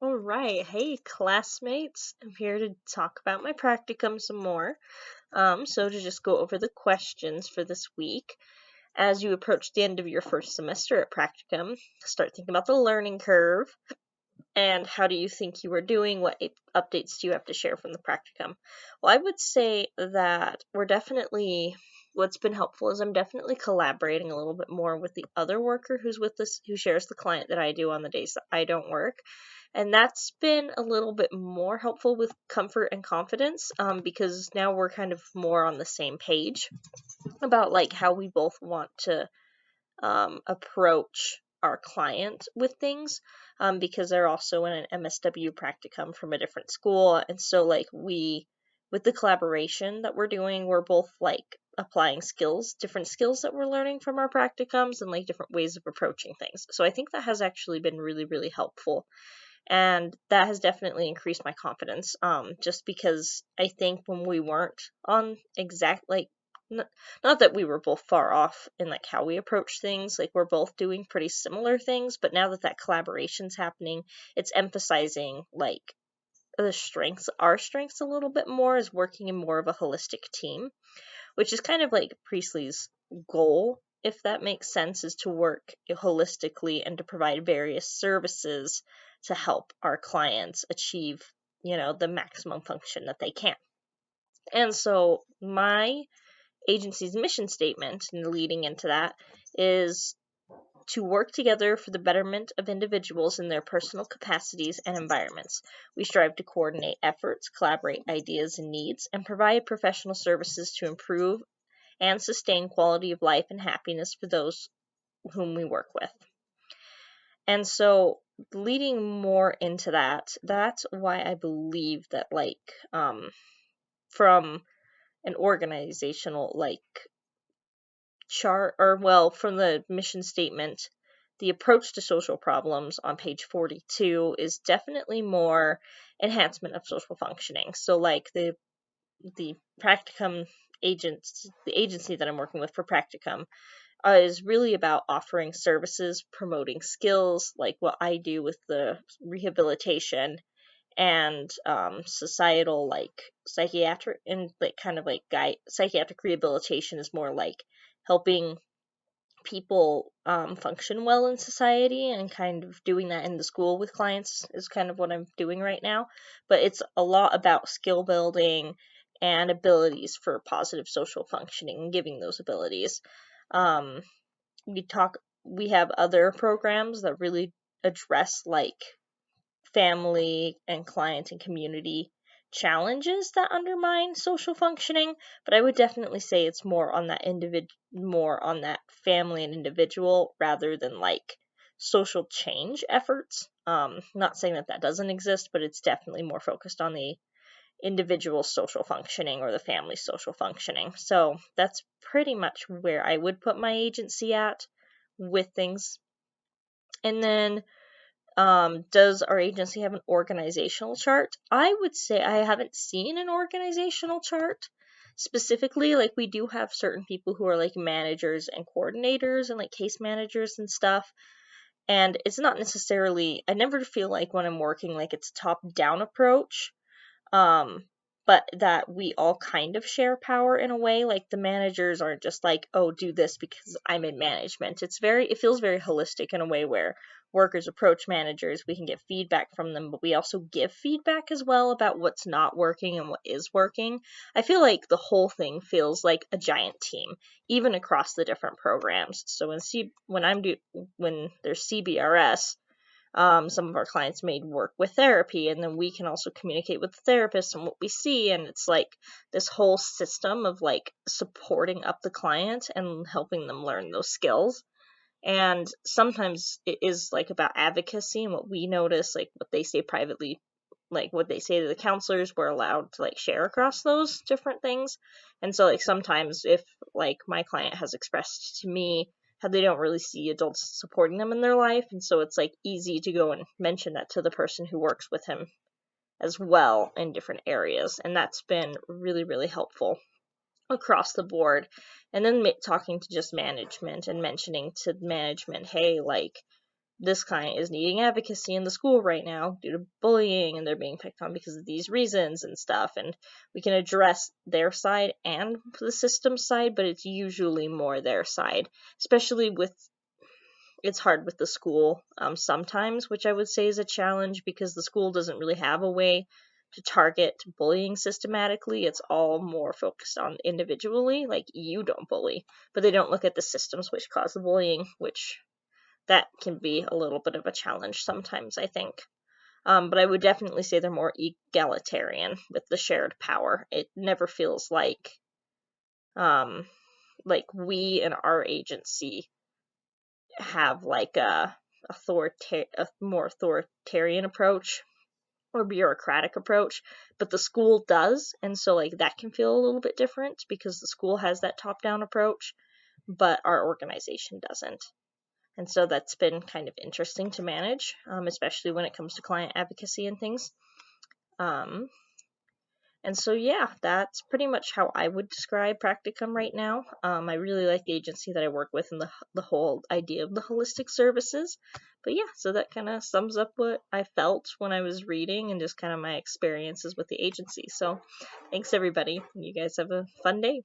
All right. Hey, classmates. I'm here to talk about my practicum some more. So to just go over the questions for this week. As you approach the end of your first semester at practicum, start thinking about the learning curve and how do you think you are doing? What updates do you have to share from the practicum? Well, I would say that what's been helpful is I'm definitely collaborating a little bit more with the other worker who's with us, who shares the client that I do on the days that I don't work. And that's been a little bit more helpful with comfort and confidence, because now we're kind of more on the same page about like how we both want to approach our client with things, because they're also in an MSW practicum from a different school. And so like with the collaboration that we're doing, we're both like applying different skills that we're learning from our practicums and like different ways of approaching things. So I think that has actually been really, really helpful. And that has definitely increased my confidence, just because I think when we weren't on exact, like, not that we were both far off in like how we approach things, like we're both doing pretty similar things, but now that collaboration's happening, it's emphasizing like our strengths a little bit more, as working in more of a holistic team, which is kind of like Priestley's goal, if that makes sense, is to work holistically and to provide various services to help our clients achieve, the maximum function that they can. And so my agency's mission statement, and leading into that, is to work together for the betterment of individuals in their personal capacities and environments. We strive to coordinate efforts, collaborate ideas and needs, and provide professional services to improve and sustain quality of life and happiness for those whom we work with. And so, leading more into that's why I believe that, like, from an organizational, like, chart, or well, from the mission statement, the approach to social problems on page 42 is definitely more enhancement of social functioning. So, like, the practicum the agency that I'm working with for practicum, is really about offering services, promoting skills, like what I do with the rehabilitation and societal, like psychiatric, and like kind of like psychiatric rehabilitation is more like helping people function well in society, and kind of doing that in the school with clients is kind of what I'm doing right now. But it's a lot about skill building and abilities for positive social functioning, and giving those abilities. Um, we have other programs that really address like family and client and community challenges that undermine social functioning, but I would definitely say it's more on that family and individual, rather than like social change efforts. Not saying that doesn't exist, but it's definitely more focused on the individual social functioning or the family social functioning. So that's pretty much where I would put my agency at with things. And then, does our agency have an organizational chart? I would say I haven't seen an organizational chart specifically. Like, we do have certain people who are like managers and coordinators and like case managers and stuff. And it's not necessarily, I never feel like when I'm working like it's top down approach. Um, but that we all kind of share power in a way. Like, the managers aren't just like, oh, do this because I'm in management. It feels very holistic in a way where workers approach managers, we can get feedback from them, but we also give feedback as well about what's not working and what is working. I feel like the whole thing feels like a giant team, even across the different programs. So when there's CBRS, some of our clients may work with therapy, and then we can also communicate with the therapist and what we see, and it's like this whole system of like supporting up the client and helping them learn those skills. And sometimes it is like about advocacy and what we notice, like what they say privately, like what they say to the counselors, we're allowed to like share across those different things. And so like sometimes if like my client has expressed to me how they don't really see adults supporting them in their life, and so it's like easy to go and mention that to the person who works with him as well in different areas, and that's been really, really helpful across the board. And then talking to just management and mentioning to management, hey, like, this client is needing advocacy in the school right now due to bullying, and they're being picked on because of these reasons and stuff, and we can address their side and the system side, but it's usually more their side, especially with, it's hard with the school sometimes, which I would say is a challenge because the school doesn't really have a way to target bullying systematically. It's all more focused on individually, like you don't bully, but they don't look at the systems which cause the bullying, which that can be a little bit of a challenge sometimes, I think. But I would definitely say they're more egalitarian with the shared power. It never feels like we in our agency have like a more authoritarian approach or bureaucratic approach, but the school does, and so like that can feel a little bit different because the school has that top-down approach, but our organization doesn't. And so that's been kind of interesting to manage, especially when it comes to client advocacy and things. And so, yeah, that's pretty much how I would describe Practicum right now. I really like the agency that I work with and the whole idea of the holistic services. But yeah, so that kind of sums up what I felt when I was reading and just kind of my experiences with the agency. So thanks, everybody. You guys have a fun day.